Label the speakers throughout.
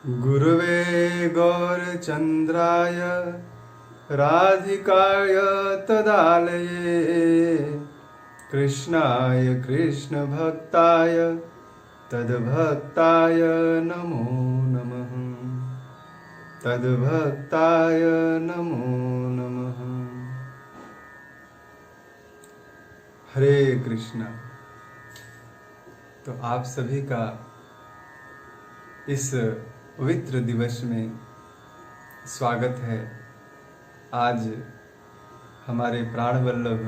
Speaker 1: गुरुवे गौरचन्द्राय राधिकाय तदालये कृष्णाय कृष्णभक्ताय तद्भक्ताय नमो नमः। तद्भक्ताय नमो नमः। हरे कृष्णा। तो आप सभी का इस पवित्र दिवस में स्वागत है। आज हमारे प्राण वल्लभ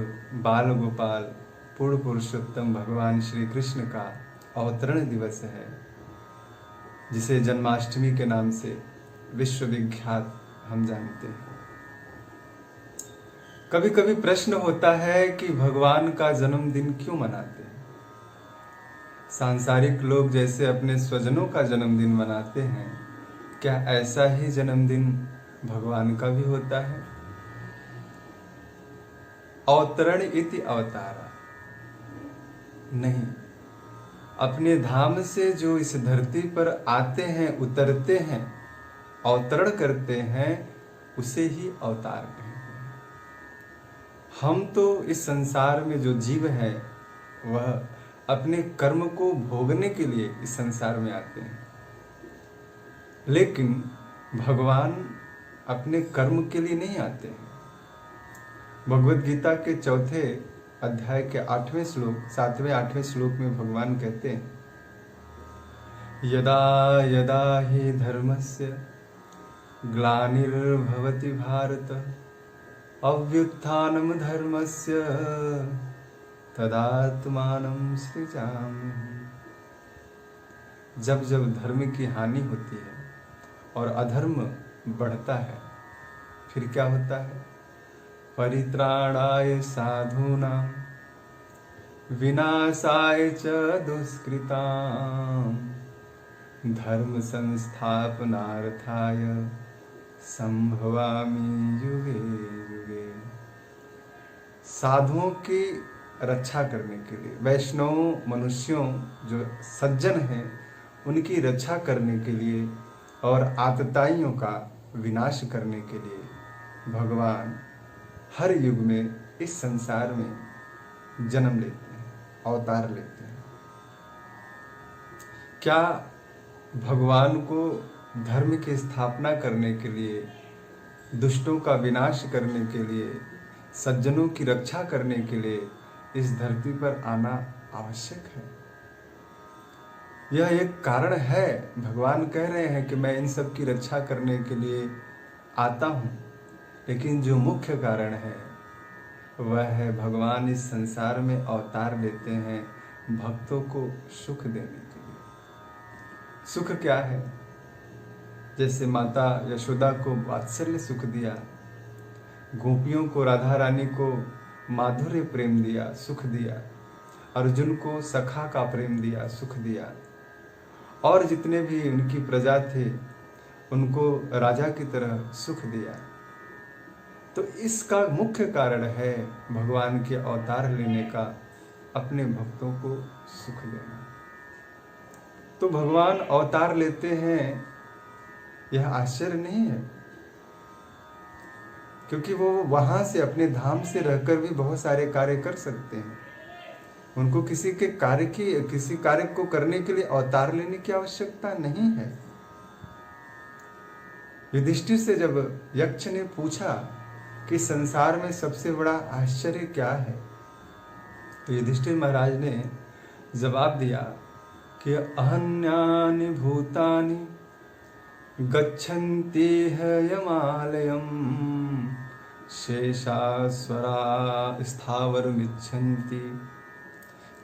Speaker 1: बाल गोपाल पूर्ण पुरुषोत्तम भगवान श्री कृष्ण का अवतरण दिवस है, जिसे जन्माष्टमी के नाम से विश्व विख्यात हम जानते हैं। कभी कभी प्रश्न होता है कि भगवान का जन्मदिन क्यों मनाते हैं। सांसारिक लोग जैसे अपने स्वजनों का जन्मदिन मनाते हैं, क्या ऐसा ही जन्मदिन भगवान का भी होता है? अवतरण इति अवतारा नहीं, अपने धाम से जो इस धरती पर आते हैं, उतरते हैं, अवतरण करते हैं, उसे ही अवतार कहते हैं। हम तो इस संसार में जो जीव है वह अपने कर्म को भोगने के लिए इस संसार में आते हैं, लेकिन भगवान अपने कर्म के लिए नहीं आते हैं। भगवद गीता के चौथे अध्याय के 7वें-8वें श्लोक में भगवान कहते हैं, यदा यदा हि धर्मस्य ग्लानिर्भवति भारत अभ्युत्थानं धर्मस्य तदात्मानं सृजाम्यहम्। जब जब धर्म की हानि होती है और अधर्म बढ़ता है, फिर क्या होता है? परित्राणाय साधूनां विनाशाय च दुष्कृतां धर्म संस्थापनार्थाय संभवामि युगे युगे। साधुओं की रक्षा करने के लिए, वैष्णव मनुष्यों जो सज्जन हैं उनकी रक्षा करने के लिए और आतताइयों का विनाश करने के लिए भगवान हर युग में इस संसार में जन्म लेते हैं, अवतार लेते हैं। क्या भगवान को धर्म की स्थापना करने के लिए, दुष्टों का विनाश करने के लिए, सज्जनों की रक्षा करने के लिए इस धरती पर आना आवश्यक है? यह एक कारण है। भगवान कह रहे हैं कि मैं इन सब की रक्षा करने के लिए आता हूँ, लेकिन जो मुख्य कारण है वह है भगवान इस संसार में अवतार लेते हैं भक्तों को सुख देने के लिए। सुख क्या है? जैसे माता यशोदा को वात्सल्य सुख दिया, गोपियों को, राधा रानी को माधुर्य प्रेम दिया, सुख दिया, अर्जुन को सखा का प्रेम दिया, सुख दिया, और जितने भी उनकी प्रजा थे उनको राजा की तरह सुख दिया। तो इसका मुख्य कारण है भगवान के अवतार लेने का, अपने भक्तों को सुख देना। तो भगवान अवतार लेते हैं, यह आश्चर्य नहीं है, क्योंकि वो वहां से, अपने धाम से रहकर भी बहुत सारे कार्य कर सकते हैं। उनको किसी कार्य को करने के लिए अवतार लेने की आवश्यकता नहीं है। युधिष्ठिर से जब यक्ष ने पूछा कि संसार में सबसे बड़ा आश्चर्य क्या है, तो युधिष्ठिर महाराज ने जवाब दिया कि अहन्यानि भूतानि गच्छन्ति यमालयम् शेषास्वरा स्थावरमिच्छन्ति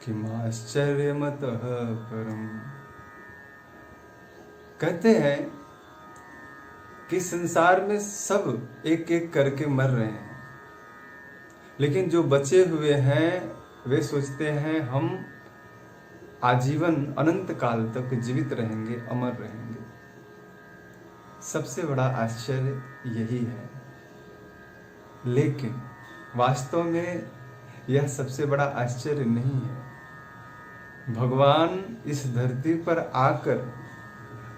Speaker 1: किमाश्चर्यमतः परम्। कहते हैं कि संसार में सब एक एक करके मर रहे हैं, लेकिन जो बचे हुए हैं वे सोचते हैं हम आजीवन अनंत काल तक जीवित रहेंगे, अमर रहेंगे। सबसे बड़ा आश्चर्य यही है, लेकिन वास्तव में यह सबसे बड़ा आश्चर्य नहीं है। भगवान इस धरती पर आकर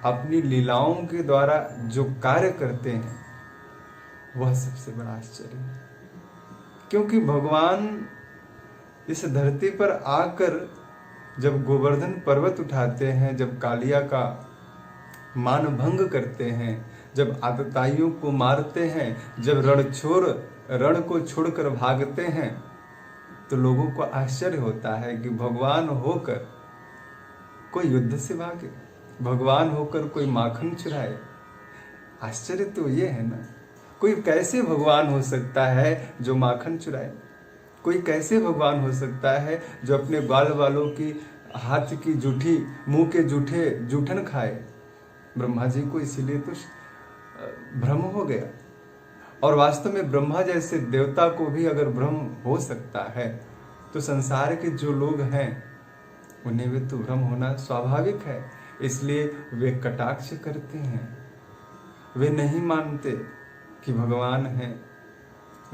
Speaker 1: अपनी लीलाओं के द्वारा जो कार्य करते हैं वह सबसे बड़ा आश्चर्य है। क्योंकि भगवान इस धरती पर आकर जब गोवर्धन पर्वत उठाते हैं, जब कालिया का मान भंग करते हैं, जब आतताइयों को मारते हैं, जब रण को छोड़कर भागते हैं, तो लोगों को आश्चर्य होता है कि भगवान होकर कोई युद्ध से भागे, भगवान होकर कोई माखन चुराए। आश्चर्य तो ये है ना, कोई कैसे भगवान हो सकता है जो माखन चुराए? कोई कैसे भगवान हो सकता है जो अपने बाल वालों की हाथ की जूठी, मुंह के जूठन खाए? ब्रह्मा जी को इसीलिए तो भ्रम हो गया। और वास्तव में ब्रह्मा जैसे देवता को भी अगर भ्रम हो सकता है तो संसार के जो लोग हैं उन्हें भी तो भ्रम होना स्वाभाविक है। इसलिए वे कटाक्ष करते हैं, वे नहीं मानते कि भगवान है।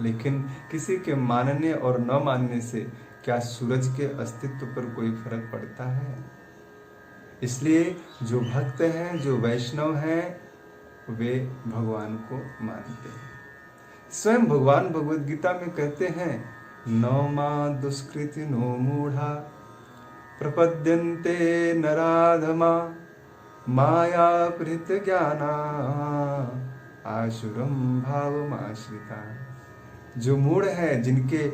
Speaker 1: लेकिन किसी के मानने और न मानने से क्या सूरज के अस्तित्व पर कोई फर्क पड़ता है? इसलिए जो भक्त हैं, जो वैष्णव हैं, वे भगवान को मानते हैं। स्वयं भगवान भगवद गीता में कहते हैं, नौ मां दुष्कृति नो मूढ़ा प्रपद्यन्ते नराधमा माया प्रीत ज्ञाना आशुरम भावमाश्रिता। जो मूढ़ है, जिनके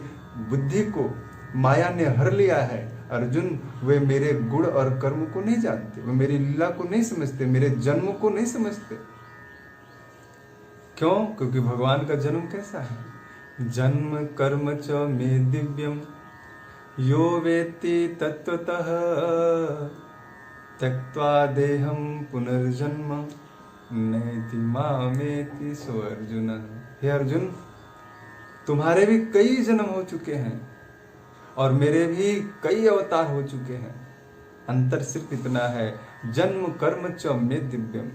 Speaker 1: बुद्धि को माया ने हर लिया है, अर्जुन, वे मेरे गुण और कर्म को नहीं जानते, वे मेरी लीला को नहीं समझते, मेरे जन्म को नहीं समझते। क्यों? क्योंकि भगवान का जन्म कैसा है? जन्म कर्म च मे दिव्यम यो वेत्ति तत्वतः त्यक्त्वा देहम पुनर्जन्म नैति मामेति सो अर्जुन। हे अर्जुन, तुम्हारे भी कई जन्म हो चुके हैं और मेरे भी कई अवतार हो चुके हैं। अंतर सिर्फ इतना है, जन्म कर्म च मे दिव्यम।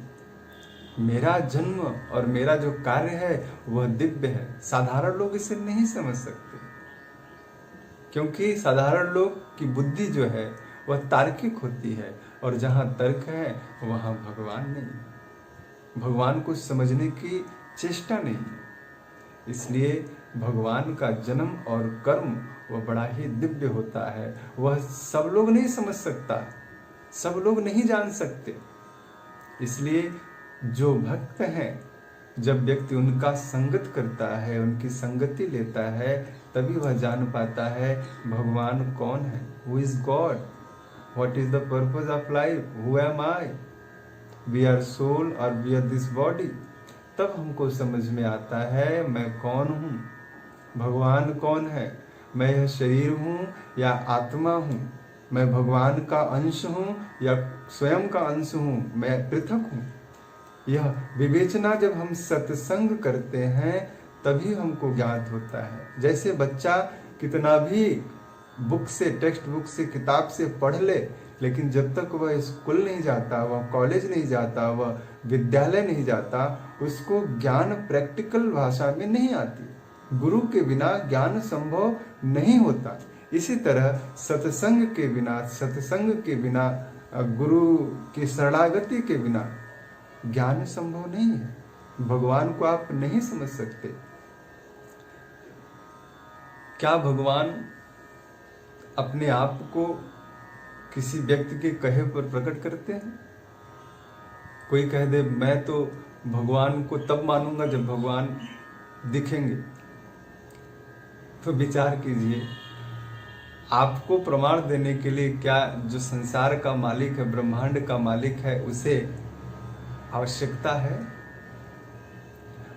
Speaker 1: मेरा जन्म और मेरा जो कार्य है वह दिव्य है। साधारण लोग इसे नहीं समझ सकते, क्योंकि साधारण लोग की बुद्धि जो है वह तार्किक होती है, और जहां तर्क है वहां भगवान नहीं, भगवान को समझने की चेष्टा नहीं है। इसलिए भगवान का जन्म और कर्म वह बड़ा ही दिव्य होता है। वह सब लोग नहीं समझ सकता, सब लोग नहीं जान सकते। इसलिए जो भक्त हैं, जब व्यक्ति उनका संगत करता है, उनकी संगति लेता है, तभी वह जान पाता है भगवान कौन है। Who is god, what is the purpose of life, who am I, we are soul और वी आर दिस बॉडी। तब हमको समझ में आता है मैं कौन हूँ, भगवान कौन है। मैं यह शरीर हूँ या आत्मा हूँ, मैं भगवान का अंश हूँ या स्वयं का अंश हूँ, मैं पृथक हूँ। यह विवेचना जब हम सत्संग करते हैं तभी हमको ज्ञात होता है। जैसे बच्चा कितना भी बुक से, टेक्स्ट बुक से, किताब से पढ़ ले, लेकिन जब तक वह स्कूल नहीं जाता, वह कॉलेज नहीं जाता, वह विद्यालय नहीं जाता, उसको ज्ञान प्रैक्टिकल भाषा में नहीं आती। गुरु के बिना ज्ञान संभव नहीं होता। इसी तरह सत्संग के बिना, गुरु की शरणागति के बिना ज्ञान संभव नहीं है। भगवान को आप नहीं समझ सकते। क्या भगवान अपने आप को किसी व्यक्ति के कहे पर प्रकट करते हैं? कोई कह दे मैं तो भगवान को तब मानूंगा जब भगवान दिखेंगे, तो विचार कीजिए, आपको प्रमाण देने के लिए क्या जो संसार का मालिक है, ब्रह्मांड का मालिक है, उसे आवश्यकता है?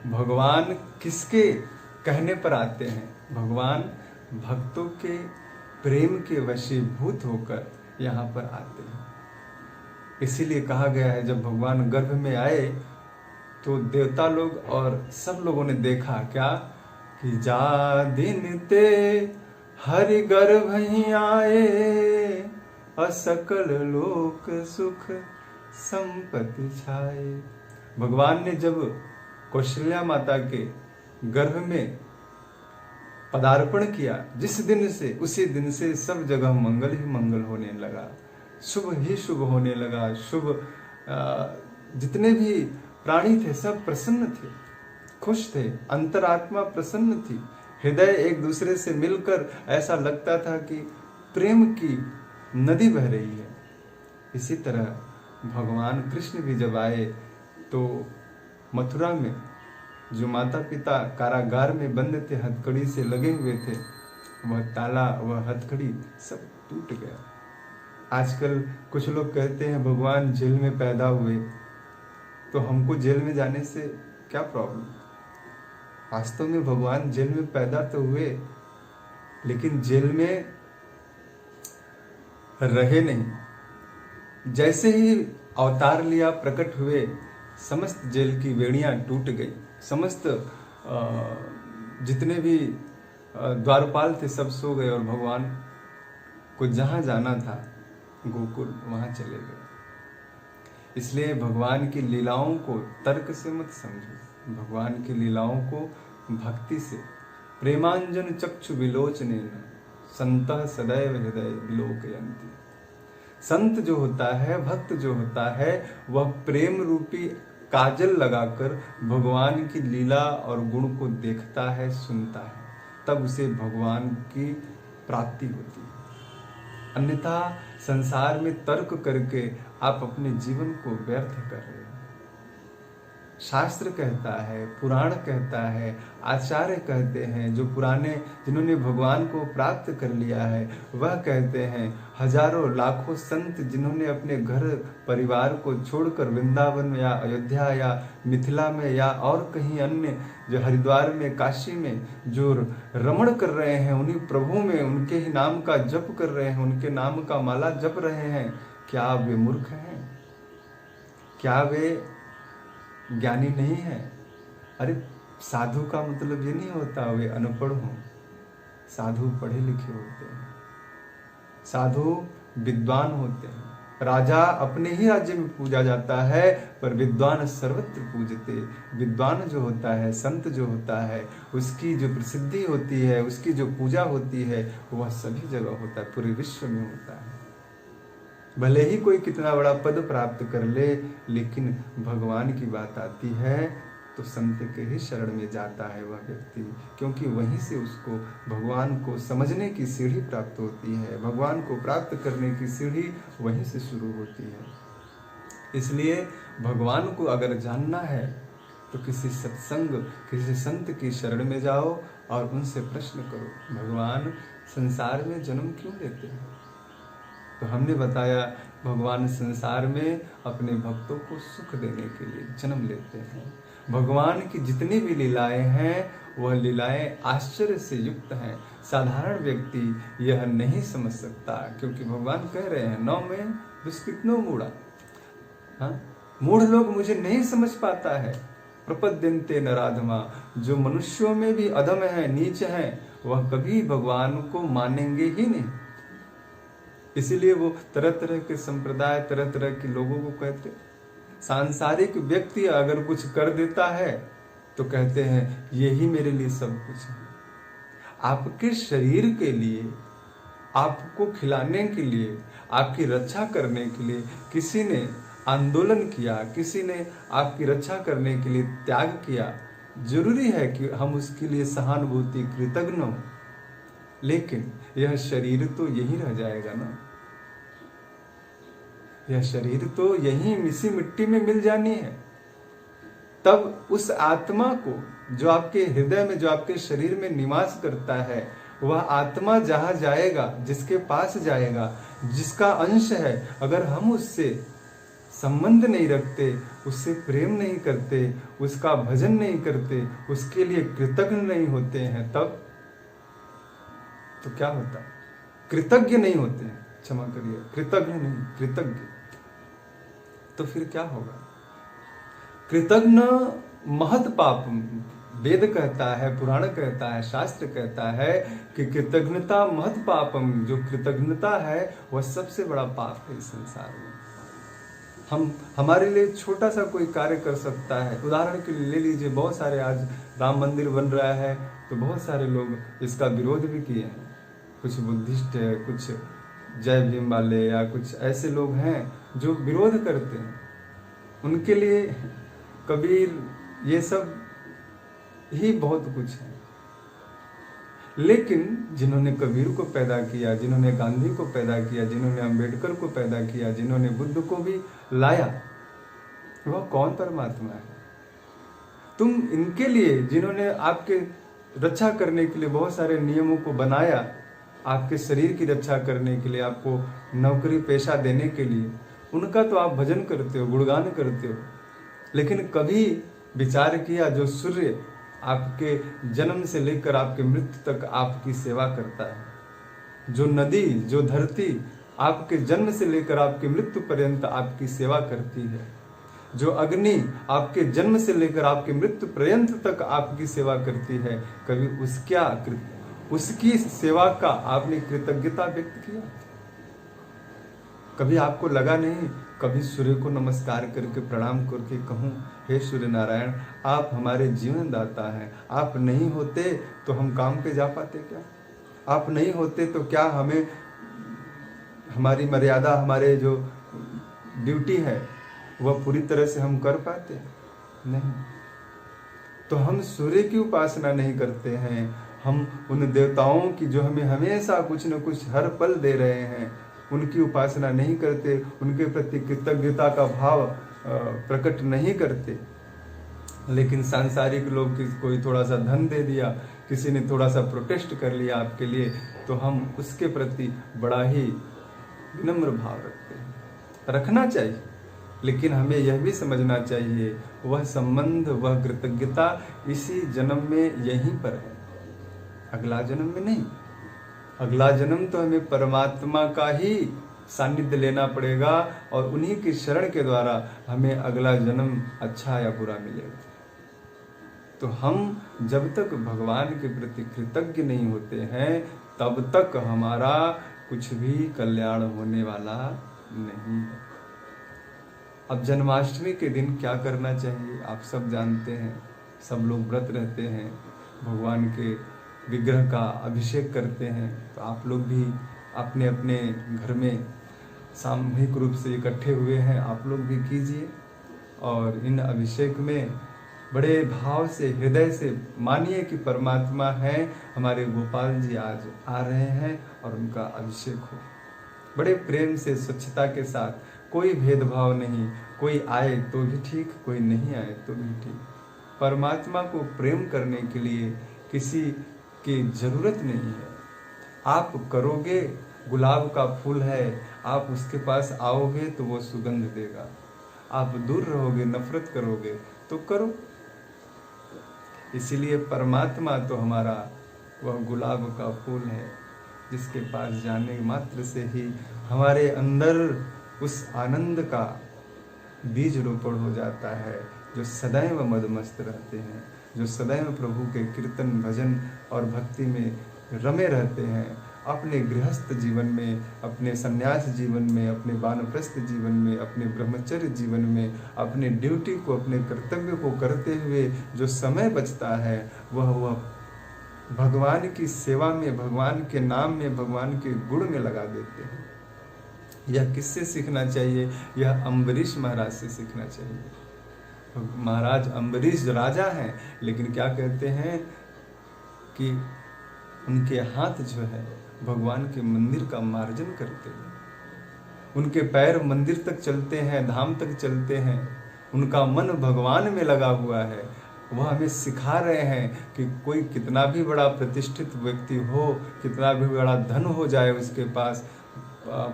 Speaker 1: भगवान किसके कहने पर आते हैं? भगवान भक्तों के प्रेम के वशीभूत होकर यहाँ पर आते हैं। इसीलिए कहा गया है जब भगवान गर्भ में आए तो देवता लोग और सब लोगों ने देखा क्या कि जा दिन ते हरि गर्भ ही आए, असकल लोक सुख संपत्ति छाए। भगवान ने जब कौशल्या माता के गर्भ में पदार्पण किया, जिस दिन से उसी दिन से सब जगह मंगल ही मंगल होने लगा, शुभ ही शुभ होने लगा, शुभ जितने भी प्राणी थे सब प्रसन्न थे, खुश थे, अंतरात्मा प्रसन्न थी, हृदय एक दूसरे से मिलकर ऐसा लगता था कि प्रेम की नदी बह रही है। इसी तरह भगवान कृष्ण भी जब आए तो मथुरा में जो माता पिता कारागार में बंद थे, हथकड़ी से लगे हुए थे, वह ताला वह हथकड़ी सब टूट गया। आजकल कुछ लोग कहते हैं भगवान जेल में पैदा हुए, तो हमको जेल में जाने से क्या प्रॉब्लम। वास्तव में भगवान जेल में पैदा तो हुए, लेकिन जेल में रहे नहीं। जैसे ही अवतार लिया, प्रकट हुए, समस्त जेल की बेड़ियां टूट गई, समस्त जितने भी द्वारपाल थे सब सो गए और भगवान को जहां जाना था गोकुल वहां चले गए। इसलिए भगवान की लीलाओं को तर्क से मत समझो, भगवान की लीलाओं को भक्ति से, प्रेमांजन चक्षु विलोचनेन संतः सदैव हृदय विलोकयन्ति। संत जो होता है, भक्त जो होता है, वह प्रेम रूपी काजल लगाकर भगवान की लीला और गुण को देखता है, सुनता है, तब उसे भगवान की प्राप्ति होती है। अन्यथा संसार में तर्क करके आप अपने जीवन को व्यर्थ कर रहे हैं। शास्त्र कहता है, पुराण कहता है, आचार्य कहते हैं, जो पुराने जिन्होंने भगवान को प्राप्त कर लिया है वह कहते हैं, हजारों लाखों संत जिन्होंने अपने घर परिवार को छोड़कर वृंदावन या अयोध्या या मिथिला में या और कहीं अन्य जो हरिद्वार में, काशी में जो रमण कर रहे हैं, उन्हीं प्रभु में उनके ही नाम का जप कर रहे हैं, उनके नाम का माला जप रहे हैं, क्या वे मूर्ख हैं? क्या वे ज्ञानी नहीं है? अरे साधु का मतलब ये नहीं होता वे अनपढ़ हों, साधु पढ़े लिखे होते हैं, साधु विद्वान होते हैं। राजा अपने ही राज्य में पूजा जाता है, पर विद्वान सर्वत्र पूजते। विद्वान जो होता है, संत जो होता है, उसकी जो प्रसिद्धि होती है, उसकी जो पूजा होती है, वह सभी जगह होता है, पूरे विश्व में होता है। भले ही कोई कितना बड़ा पद प्राप्त कर ले, लेकिन भगवान की बात आती है तो संत के ही शरण में जाता है वह व्यक्ति, क्योंकि वहीं से उसको भगवान को समझने की सीढ़ी प्राप्त होती है, भगवान को प्राप्त करने की सीढ़ी वहीं से शुरू होती है। इसलिए भगवान को अगर जानना है तो किसी सत्संग, किसी संत की शरण में जाओ और उनसे प्रश्न करो, भगवान संसार में जन्म क्यों लेते हैं? तो हमने बताया भगवान संसार में अपने भक्तों को सुख देने के लिए जन्म लेते हैं। भगवान की जितनी भी लीलाएं हैं वह लीलाएं आश्चर्य से युक्त हैं। साधारण व्यक्ति यह नहीं समझ सकता, क्योंकि भगवान कह रहे हैं, नौ में दुष्कृतनो मूढ़ा, मूढ़ लोग मुझे नहीं समझ पाता है। प्रपद्यन्ते नराधमा, जो मनुष्यों में भी अधम है, नीच है, वह कभी भगवान को मानेंगे ही नहीं। इसीलिए वो तरह तरह के संप्रदाय, तरह तरह के लोगों को कहते, सांसारिक व्यक्ति अगर कुछ कर देता है तो कहते हैं यही मेरे लिए सब कुछ है। आपके शरीर के लिए, आपको खिलाने के लिए, आपकी रक्षा करने के लिए किसी ने आंदोलन किया, किसी ने आपकी रक्षा करने के लिए त्याग किया, जरूरी है कि हम उसके लिए सहानुभूति, कृतज्ञ हो। लेकिन यह शरीर तो यही रह जाएगा ना, यह शरीर तो यही इसी मिट्टी में मिल जानी है। तब उस आत्मा को, जो आपके हृदय में, जो आपके शरीर में निवास करता है, वह आत्मा जहां जाएगा, जिसके पास जाएगा, जिसका अंश है, अगर हम उससे संबंध नहीं रखते, उससे प्रेम नहीं करते, उसका भजन नहीं करते, उसके लिए कृतज्ञ नहीं होते हैं, तब तो क्या होता? कृतज्ञ नहीं होते हैं, क्षमा करिए, कृतज्ञ नहीं, कृतज्ञ। तो फिर क्या होगा? कृतज्ञ महत पाप, वेद कहता है, पुराण कहता है, शास्त्र कहता है कि कृतज्ञता महत पापम, जो कृतज्ञता है वह सबसे बड़ा पाप है इस संसार में। हमारे लिए छोटा सा कोई कार्य कर सकता है, उदाहरण के लिए ले लीजिए, बहुत सारे आज राम मंदिर बन रहा है तो बहुत सारे लोग इसका विरोध भी किए हैं। कुछ बुद्धिस्ट है, कुछ जय भीम वाले, या कुछ ऐसे लोग हैं जो विरोध करते हैं। उनके लिए कबीर ये सब ही बहुत कुछ है। लेकिन जिन्होंने कबीर को पैदा किया, जिन्होंने गांधी को पैदा किया, जिन्होंने अंबेडकर को पैदा किया, जिन्होंने बुद्ध को भी लाया, वह कौन परमात्मा है? तुम इनके लिए, जिन्होंने आपके रक्षा करने के लिए बहुत सारे नियमों को बनाया, आपके शरीर की रक्षा करने के लिए, आपको नौकरी पेशा देने के लिए, उनका तो आप भजन करते हो, गुणगान करते हो। लेकिन कभी विचार किया जो सूर्य आपके जन्म से लेकर आपके मृत्यु तक आपकी सेवा करता है, जो नदी, जो धरती आपके जन्म से लेकर आपकी मृत्यु पर्यंत आपकी सेवा करती है, जो अग्नि आपके जन्म से लेकर आपकी मृत्यु पर्यंत तक आपकी सेवा करती है, कभी उसकी सेवा का आपने कृतज्ञता व्यक्त किया? कभी आपको लगा नहीं, कभी सूर्य को नमस्कार करके प्रणाम करके कहूँ, हे सूर्य नारायण, आप हमारे जीवन दाता हैं, आप नहीं होते तो हम काम पे जा पाते क्या? आप नहीं होते तो क्या हमें हमारी मर्यादा, हमारे जो ड्यूटी है वह पूरी तरह से हम कर पाते? नहीं। तो हम सूर्य की उपासना नहीं करते हैं, हम उन देवताओं की जो हमें हमेशा कुछ न कुछ हर पल दे रहे हैं, उनकी उपासना नहीं करते, उनके प्रति कृतज्ञता का भाव प्रकट नहीं करते। लेकिन सांसारिक लोग, कोई थोड़ा सा धन दे दिया, किसी ने थोड़ा सा प्रोटेस्ट कर लिया आपके लिए, तो हम उसके प्रति बड़ा ही विनम्र भाव रखते हैं। रखना चाहिए, लेकिन हमें यह भी समझना चाहिए वह संबंध, वह कृतज्ञता इसी जन्म में यहीं पर है, अगला जन्म में नहीं। अगला जन्म तो हमें परमात्मा का ही सानिध्य लेना पड़ेगा और उन्हीं की शरण के द्वारा हमें अगला जन्म अच्छा या बुरा मिलेगा। तो हम जब तक भगवान के प्रति कृतज्ञ नहीं होते हैं, तब तक हमारा कुछ भी कल्याण होने वाला नहीं है। अब जन्माष्टमी के दिन क्या करना चाहिए आप सब जानते हैं। सब लोग व्रत रहते हैं, भगवान के विग्रह का अभिषेक करते हैं। तो आप लोग भी अपने अपने घर में सामूहिक रूप से इकट्ठे हुए हैं, आप लोग भी कीजिए और इन अभिषेक में बड़े भाव से, हृदय से मानिए कि परमात्मा है, हमारे गोपाल जी आज आ रहे हैं और उनका अभिषेक हो। बड़े प्रेम से, स्वच्छता के साथ, कोई भेदभाव नहीं, कोई आए तो भी ठीक, कोई नहीं आए तो भी ठीक। परमात्मा को प्रेम करने के लिए किसी की जरूरत नहीं है। आप करोगे, गुलाब का फूल है, आप उसके पास आओगे तो वो सुगंध देगा। आप दूर रहोगे, नफरत करोगे तो करो। इसीलिए परमात्मा तो हमारा वह गुलाब का फूल है, जिसके पास जाने मात्र से ही हमारे अंदर उस आनंद का बीज रोपण हो जाता है, जो सदैव मदमस्त रहते हैं, जो सदैव प्रभु के कीर्तन, भजन और भक्ति में रमे रहते हैं। अपने गृहस्थ जीवन में, अपने संन्यास जीवन में, अपने वानप्रस्थ जीवन में, अपने ब्रह्मचर्य जीवन में, अपने ड्यूटी को, अपने कर्तव्य को करते हुए जो समय बचता है वह भगवान की सेवा में, भगवान के नाम में, भगवान के गुण में लगा देते हैं। यह किससे सीखना चाहिए? यह अम्बरीश महाराज से सीखना चाहिए। महाराज अम्बरीश राजा हैं, लेकिन क्या कहते हैं कि उनके हाथ जो है भगवान के मंदिर का मार्जन करते हैं, उनके पैर मंदिर तक चलते हैं, धाम तक चलते हैं, उनका मन भगवान में लगा हुआ है। वह हमें सिखा रहे हैं कि कोई कितना भी बड़ा प्रतिष्ठित व्यक्ति हो, कितना भी बड़ा धन हो जाए उसके पास,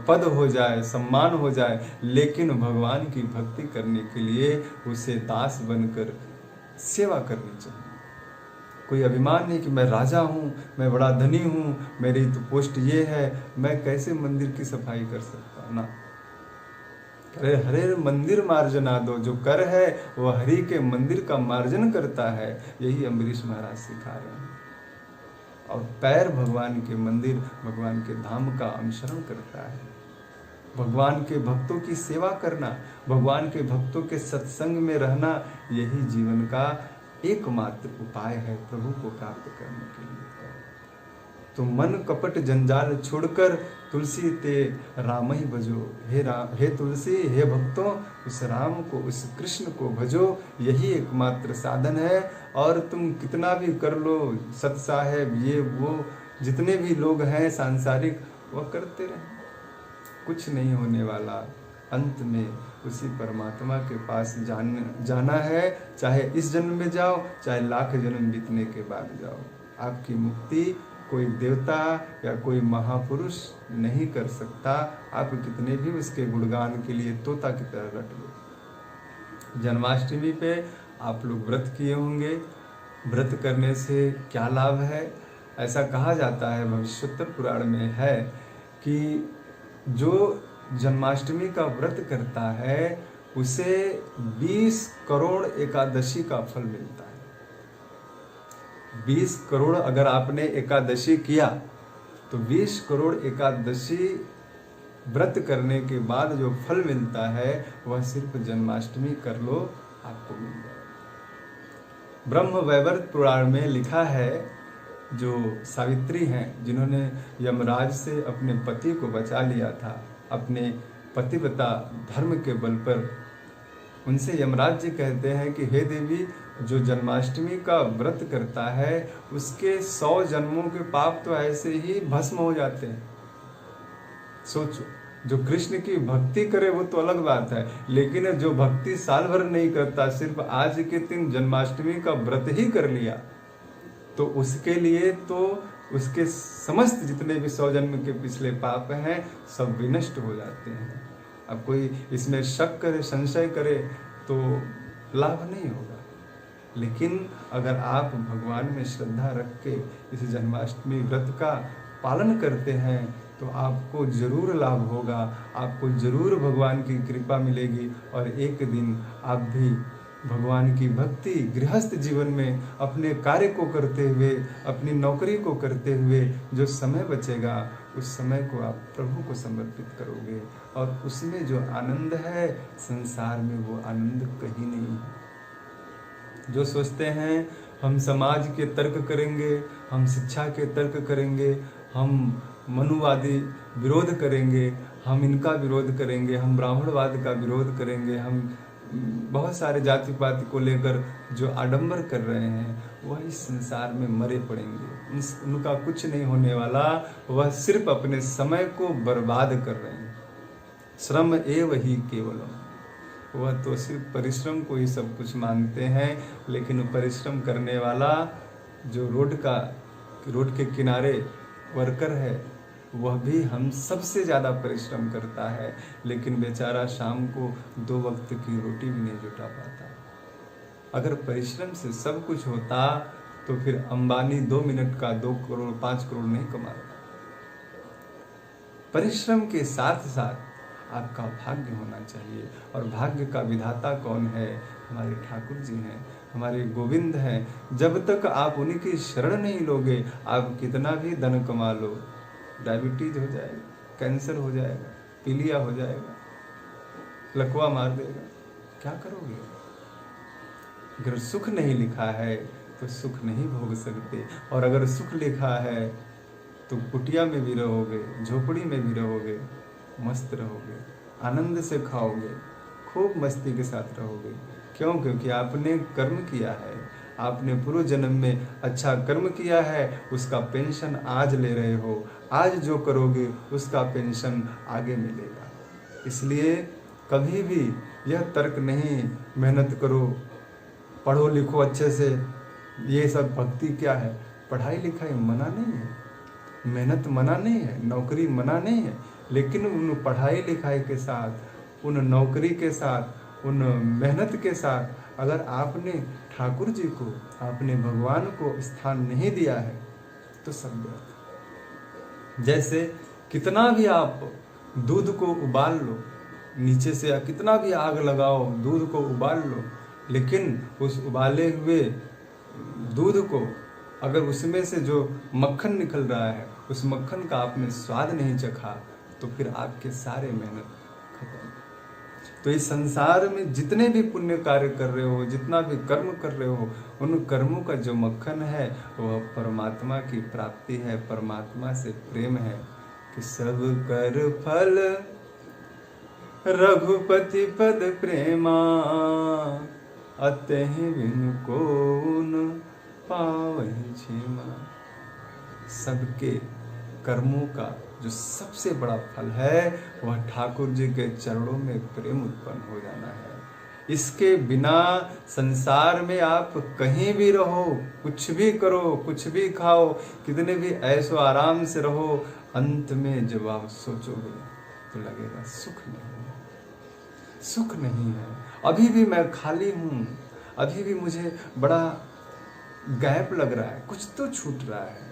Speaker 1: पद हो जाए, सम्मान हो जाए, लेकिन भगवान की भक्ति करने के लिए उसे दास बनकर सेवा करनी चाहिए। कोई अभिमान नहीं कि मैं राजा हूँ, मैं बड़ा धनी हूँ, मेरी तो पोस्ट ये है, मैं कैसे मंदिर की सफाई कर सकता हूँ ना। अरे हरे मंदिर मार्जना दो, जो कर है वह हरि के मंदिर का मार्जन करता है। यही अम्बरीश महाराज सिखा रहे हैं। और पैर भगवान के मंदिर, भगवान के धाम का अनुसरण करता है। भगवान के भक्तों की सेवा करना, भगवान के भक्तों के सत्संग में रहना, यही जीवन का एकमात्र उपाय है प्रभु को प्राप्त करने के लिए। तो मन कपट जंजाल छोड़कर तुलसी ते राम ही भजो। हे तुलसी, हे भक्तों, उस राम को, उस कृष्ण को भजो, यही एकमात्र साधन है। और तुम कितना भी कर लो, सत साहेब ये वो जितने भी लोग हैं सांसारिक, वह करते रहे, कुछ नहीं होने वाला। अंत में उसी परमात्मा के पास जाना है, चाहे इस जन्म में जाओ, चाहे लाख जन्म बीतने के बाद जाओ। आपकी मुक्ति कोई देवता या कोई महापुरुष नहीं कर सकता। आप कितने भी उसके गुणगान के लिए तोता की तरह रट लो। जन्माष्टमी पे आप लोग व्रत किए होंगे। व्रत करने से क्या लाभ है? ऐसा कहा जाता है, भविष्योत्तर पुराण में है कि जो जन्माष्टमी का व्रत करता है उसे 20 करोड़ एकादशी का फल मिलता है। 20 करोड़ अगर आपने एकादशी किया तो 20 करोड़ एकादशी व्रत करने के बाद जो फल मिलता है वह सिर्फ जन्माष्टमी कर लो आपको मिल जाएगा। ब्रह्म वैवर्त पुराण में लिखा है, जो सावित्री हैं जिन्होंने यमराज से अपने पति को बचा लिया था, अपने पतिव्रता धर्म के बल पर, उनसे यमराज जी कहते हैं कि हे देवी, जो जन्माष्टमी का व्रत करता है उसके 100 जन्मों के पाप तो ऐसे ही भस्म हो जाते हैं। सोचो, जो कृष्ण की भक्ति करे वो तो अलग बात है, लेकिन जो भक्ति साल भर नहीं करता, सिर्फ आज के दिन जन्माष्टमी का व्रत ही कर लिया, तो उसके लिए तो उसके समस्त जितने भी 100 जन्म के पिछले पाप हैं सब विनष्ट हो जाते हैं। अब कोई इसमें शक करे, संशय करे तो लाभ नहीं होगा। लेकिन अगर आप भगवान में श्रद्धा रख के इस जन्माष्टमी व्रत का पालन करते हैं तो आपको जरूर लाभ होगा, आपको जरूर भगवान की कृपा मिलेगी और एक दिन आप भी भगवान की भक्ति गृहस्थ जीवन में अपने कार्य को करते हुए, अपनी नौकरी को करते हुए जो समय बचेगा उस समय को आप प्रभु को समर्पित करोगे और उसमें जो आनंद है संसार में वो आनंद कहीं नहीं है। जो सोचते हैं हम समाज के तर्क करेंगे, हम शिक्षा के तर्क करेंगे, हम मनुवादी विरोध करेंगे, हम इनका विरोध करेंगे, हम ब्राह्मणवाद का विरोध करेंगे, हम बहुत सारे जाति पाति को लेकर जो आडंबर कर रहे हैं वह इस संसार में मरे पड़ेंगे। उनका कुछ नहीं होने वाला, वह सिर्फ अपने समय को बर्बाद कर रहे हैं। श्रम एव ही केवलम, वह तो सिर्फ परिश्रम को ही सब कुछ मानते हैं, लेकिन परिश्रम करने वाला जो रोड के किनारे वर्कर है वह भी हम सबसे ज़्यादा परिश्रम करता है, लेकिन बेचारा शाम को 2 वक्त की रोटी भी नहीं जुटा पाता। अगर परिश्रम से सब कुछ होता तो फिर अंबानी 2 मिनट का 2 करोड़ 5 करोड़ नहीं कमाता। परिश्रम के साथ साथ आपका भाग्य होना चाहिए, और भाग्य का विधाता कौन है? हमारे ठाकुर जी हैं, हमारे गोविंद हैं। जब तक आप उन्हीं की शरण नहीं लोगे, आप कितना भी धन कमा लो, डायबिटीज हो जाएगा, कैंसर हो जाएगा, पीलिया हो जाएगा, लकवा मार देगा, क्या करोगे? अगर सुख नहीं लिखा है तो सुख नहीं भोग सकते, और अगर सुख लिखा है तो कुटिया में भी रहोगे, झोपड़ी में भी रहोगे, मस्त रहोगे, आनंद से खाओगे, खूब मस्ती के साथ रहोगे। क्यों? क्योंकि आपने कर्म किया है, आपने पूर्व जन्म में अच्छा कर्म किया है, उसका पेंशन आज ले रहे हो, आज जो करोगे उसका पेंशन आगे मिलेगा। इसलिए कभी भी यह तर्क नहीं, मेहनत करो, पढ़ो लिखो अच्छे से, ये सब भक्ति क्या है? पढ़ाई लिखाई मना नहीं है, मेहनत मना नहीं है, नौकरी मना नहीं है, लेकिन उन पढ़ाई लिखाई के साथ, उन नौकरी के साथ, उन मेहनत के साथ अगर आपने ठाकुर जी को, आपने भगवान को स्थान नहीं दिया है तो सब व्यर्थ। जैसे कितना भी आप दूध को उबाल लो, नीचे से कितना भी आग लगाओ, दूध को उबाल लो, लेकिन उस उबाले हुए दूध को अगर उसमें से जो मक्खन निकल रहा है उस मक्खन का आपने स्वाद नहीं चखा तो फिर आपके सारे मेहनत खत्म। तो इस संसार में जितने भी पुण्य कार्य कर रहे हो, जितना भी कर्म कर रहे हो, उन कर्मों का जो मक्खन है वह परमात्मा की प्राप्ति है, परमात्मा से प्रेम है। कि सब कर फल रघुपति पद प्रेमा, अतहि बिनु कोन पावहि क्षमा। सबके कर्मों का जो सबसे बड़ा फल है वह ठाकुर जी के चरणों में प्रेम उत्पन्न हो जाना है। इसके बिना संसार में आप कहीं भी रहो, कुछ भी करो, कुछ भी खाओ, कितने भी ऐशो आराम से रहो, अंत में जब आप सोचोगे तो लगेगा सुख नहीं है, सुख नहीं है। अभी भी मैं खाली हूँ, अभी भी मुझे बड़ा गैप लग रहा है, कुछ तो छूट रहा है।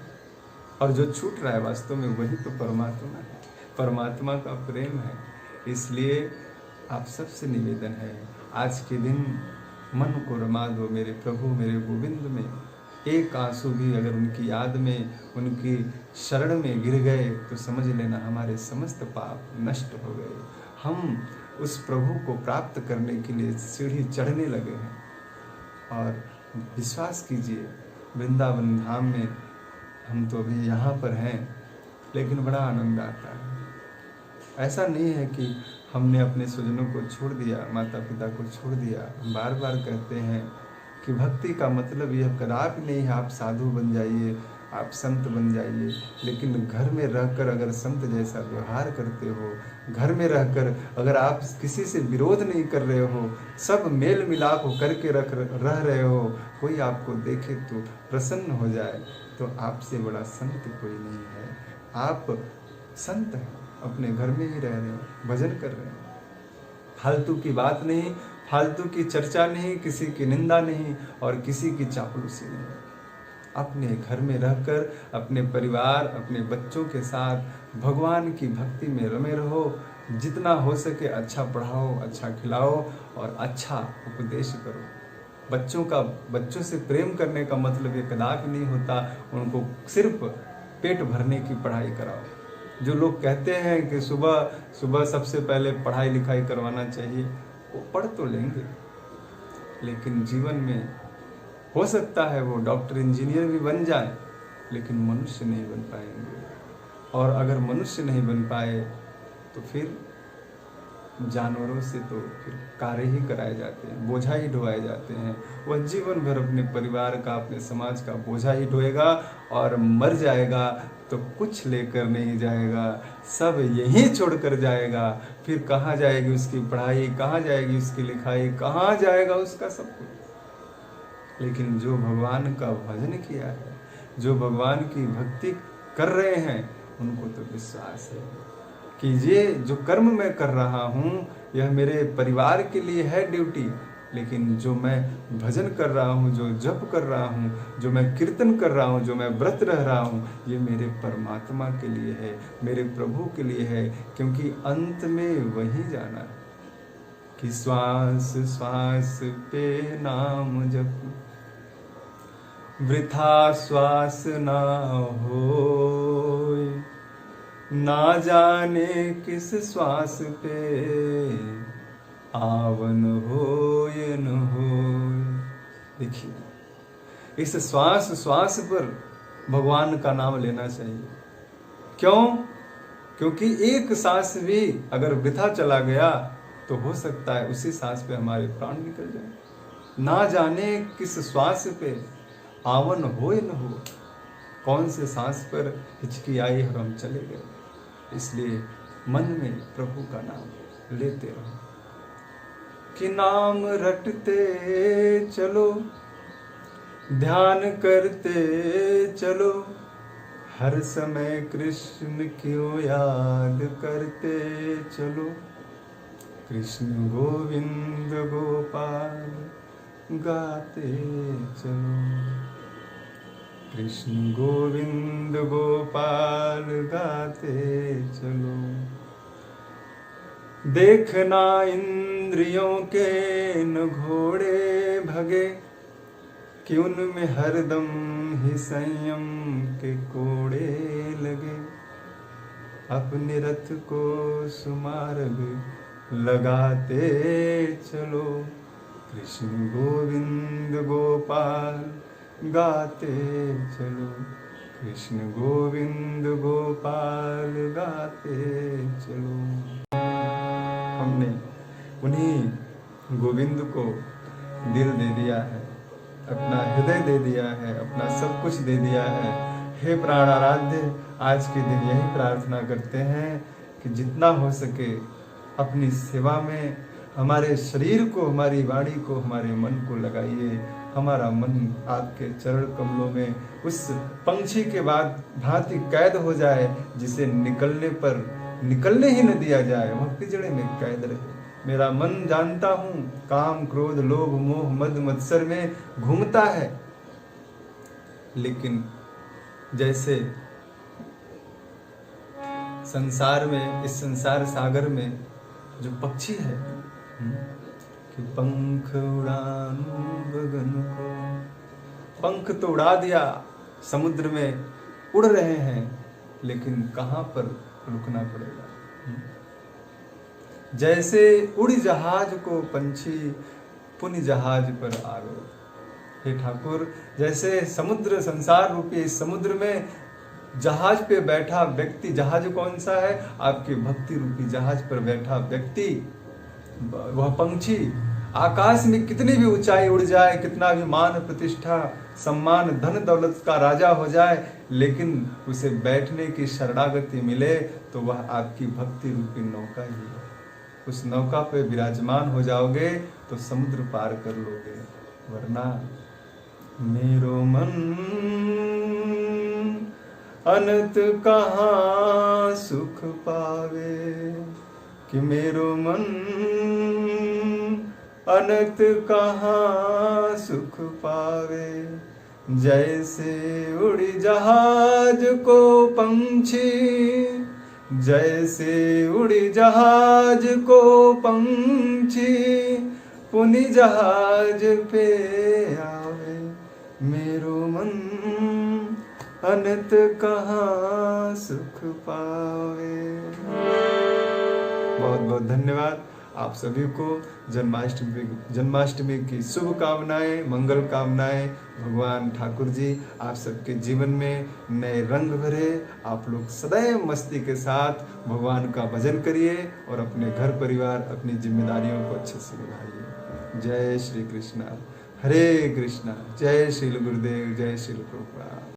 Speaker 1: और जो छूट रहा है वास्तव में वही तो परमात्मा है, परमात्मा का प्रेम है। इसलिए आप सबसे निवेदन है, आज के दिन मन को रमा दो मेरे प्रभु मेरे गोविंद में। एक आंसू भी अगर उनकी याद में, उनकी शरण में गिर गए तो समझ लेना हमारे समस्त पाप नष्ट हो गए। हम उस प्रभु को प्राप्त करने के लिए सीढ़ी चढ़ने लगे हैं। और विश्वास कीजिए, वृंदावन धाम में हम तो अभी यहाँ पर हैं, लेकिन बड़ा आनंद आता है। ऐसा नहीं है कि हमने अपने स्वजनों को छोड़ दिया, माता पिता को छोड़ दिया। हम बार बार कहते हैं कि भक्ति का मतलब यह कदापि नहीं है आप साधु बन जाइए, आप संत बन जाइए। लेकिन घर में रहकर अगर संत जैसा व्यवहार करते हो, घर में रहकर अगर आप किसी से विरोध नहीं कर रहे हो, सब मेल मिलाप करके रह रहे हो, कोई आपको देखे तो प्रसन्न हो जाए, तो आपसे बड़ा संत कोई नहीं है। आप संत हैं, अपने घर में ही रह रहे हैं, भजन कर रहे हैं। फालतू की बात नहीं, फालतू की चर्चा नहीं, किसी की निंदा नहीं और किसी की चापलूसी नहीं। अपने घर में रहकर अपने परिवार, अपने बच्चों के साथ भगवान की भक्ति में रमे रहो। जितना हो सके अच्छा पढ़ाओ, अच्छा खिलाओ और अच्छा उपदेश करो। बच्चों से प्रेम करने का मतलब ये कदापि नहीं होता उनको सिर्फ पेट भरने की पढ़ाई कराओ। जो लोग कहते हैं कि सुबह सबसे पहले पढ़ाई लिखाई करवाना चाहिए, वो पढ़ तो लेंगे, लेकिन जीवन में हो सकता है वो डॉक्टर इंजीनियर भी बन जाए, लेकिन मनुष्य नहीं बन पाएंगे। और अगर मनुष्य नहीं बन पाए तो फिर जानवरों से तो फिर कार्य ही कराए जाते हैं, बोझा ही ढोए जाते हैं। वह जीवन भर अपने परिवार का, अपने समाज का बोझा ही ढोएगा और मर जाएगा तो कुछ लेकर नहीं जाएगा, सब यहीं छोड़कर जाएगा। फिर कहाँ जाएगी उसकी पढ़ाई, कहाँ जाएगी उसकी लिखाई, कहाँ जाएगा उसका सब कुछ। लेकिन जो भगवान का भजन किया है, जो भगवान की भक्ति कर रहे हैं, उनको तो विश्वास है कि ये जो कर्म मैं कर रहा हूँ यह मेरे परिवार के लिए है ड्यूटी, लेकिन जो मैं भजन कर रहा हूँ, जो जप कर रहा हूँ, जो मैं कीर्तन कर रहा हूँ, जो मैं व्रत रह रहा हूँ, ये मेरे परमात्मा के लिए है, मेरे प्रभु के लिए है। क्योंकि अंत में वही जाना है कि श्वास श्वास पे नाम जप, वृथा श्वास ना होए, ना जाने किस श्वास पे आवन होए न होए। देखिए, इस श्वास श्वास पर भगवान का नाम लेना चाहिए। क्यों? क्योंकि एक सांस भी अगर वृथा चला गया तो हो सकता है उसी सांस पे हमारे प्राण निकल जाए। ना जाने किस श्वास पे आवन होए न हो, कौन से सांस पर हिचकी आई और हम चले गए। इसलिए मन में प्रभु का नाम लेते रहो कि नाम रटते चलो, ध्यान करते चलो, हर समय कृष्ण क्यों याद करते चलो। कृष्ण गोविंद गोपाल गाते चलो, कृष्ण गोविंद गोपाल गाते चलो। देखना इंद्रियों के न घोड़े भगे, कि उनमें हरदम ही संयम के कोड़े लगे। अपने रथ को सुमार्ग लगाते चलो। कृष्ण गोविंद गोपाल गाते चलो। कृष्ण गोविंद गोपाल गाते चलो। हमने उन्हीं गोविंद को दिल दे दिया है, अपना हृदय दे दिया है, अपना सब कुछ दे दिया है। हे प्राण आराध्य, आज के दिन यही प्रार्थना करते हैं कि जितना हो सके अपनी सेवा में हमारे शरीर को, हमारी वाणी को, हमारे मन को लगाइए। हमारा मन आपके चरण कमलों में उस पंछी के बाद भांति कैद हो जाए, जिसे निकलने पर निकलने ही न दिया जाए, वह पिंजड़े में कैद रहे। मेरा मन जानता हूं काम क्रोध लोभ मोह मद मत्सर में घूमता है, लेकिन जैसे संसार में, इस संसार सागर में जो पक्षी है कि पंख उड़ानू गगन को, पंख तो उड़ा दिया, समुद्र में उड़ रहे हैं, लेकिन कहां पर रुकना पड़ेगा। जैसे उड़ी जहाज को पंछी पुनि जहाज पर आरो। हे ठाकुर, जैसे समुद्र, संसार रूपी इस समुद्र में जहाज पे बैठा व्यक्ति, जहाज कौन सा है? आपके भक्ति रूपी जहाज पर बैठा व्यक्ति, वह पंछी आकाश में कितनी भी ऊंचाई उड़ जाए, कितना भी मान प्रतिष्ठा सम्मान धन दौलत का राजा हो जाए, लेकिन उसे बैठने की शरणागति मिले तो वह आपकी भक्ति रूपी नौका ही है। उस नौका पे विराजमान हो जाओगे तो समुद्र पार कर लोगे, वरना मेरो मन अनंत कहाँ सुख पावे, कि मेरो मन अनंत कहाँ सुख पावे। जैसे उड़ी जहाज को पंछी, जैसे उड़ी जहाज को पंछी पुनि जहाज पे आवे, मेरो मन अनंत कहाँ सुख पावे। बहुत बहुत धन्यवाद आप सभी को। जन्माष्टमी की शुभकामनाएं, मंगल कामनाएं। भगवान ठाकुर जी आप सबके जीवन में नए रंग भरे। आप लोग सदैव मस्ती के साथ भगवान का भजन करिए और अपने घर परिवार, अपनी जिम्मेदारियों को अच्छे से निभाइए। जय श्री कृष्णा, हरे कृष्णा, जय श्री गुरुदेव, जय श्री प्रभुपाद।